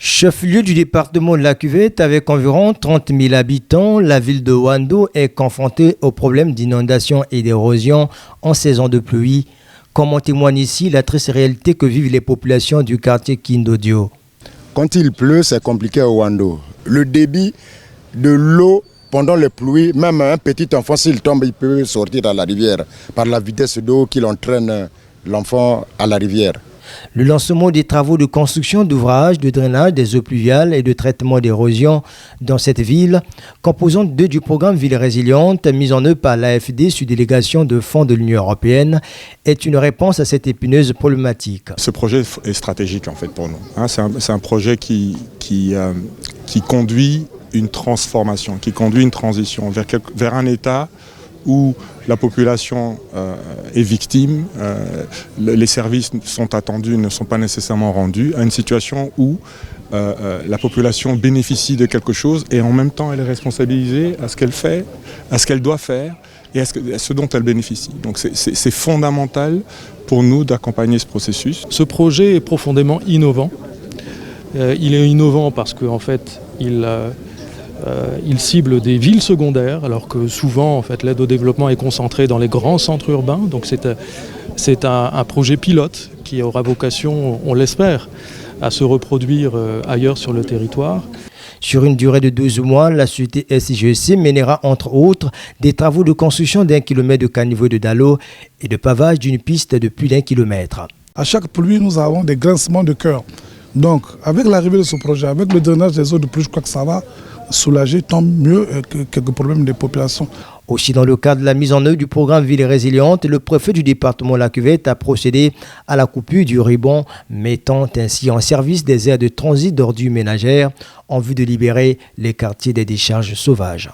Chef-lieu du département de la Cuvette, avec environ 30 000 habitants, la ville de Ouando est confrontée aux problèmes d'inondation et d'érosion en saison de pluie, comme en témoigne ici la triste réalité que vivent les populations du quartier Kindodio. Quand il pleut, c'est compliqué à Ouando. Le débit de l'eau pendant les pluies, même un petit enfant, s'il tombe, il peut sortir à la rivière par la vitesse d'eau qu'il entraîne l'enfant à la rivière. Le lancement des travaux de construction d'ouvrages de drainage des eaux pluviales et de traitement d'érosion dans cette ville, composante 2 du programme Ville Résiliente mis en œuvre par l'AFD sous délégation de fonds de l'Union européenne, est une réponse à cette épineuse problématique. Ce projet est stratégique en fait pour nous. C'est un projet qui conduit une transformation, qui conduit une transition vers un État où la population est victime, les services sont attendus, ne sont pas nécessairement rendus, à une situation où la population bénéficie de quelque chose et en même temps elle est responsabilisée à ce qu'elle fait, à ce qu'elle doit faire et à ce dont elle bénéficie. Donc c'est fondamental pour nous d'accompagner ce processus. Ce projet est profondément innovant. Il est innovant parce qu'en fait, il cible des villes secondaires, alors que souvent, en fait, l'aide au développement est concentrée dans les grands centres urbains. Donc c'est un projet pilote qui aura vocation, on l'espère, à se reproduire ailleurs sur le territoire. Sur une durée de 12 mois, la société SIGEC mènera entre autres des travaux de construction d'1 kilomètre de caniveau de Dalo et de pavage d'une piste de plus d'1 kilomètre. À chaque pluie, nous avons des grincements de cœur. Donc, avec l'arrivée de ce projet, avec le drainage des eaux de pluie, je crois que ça va soulager tant mieux que quelques problèmes des populations. Aussi, dans le cadre de la mise en œuvre du programme Ville Résiliente, le préfet du département de la Cuvette a procédé à la coupure du ruban, mettant ainsi en service des aires de transit d'ordures ménagères en vue de libérer les quartiers des décharges sauvages.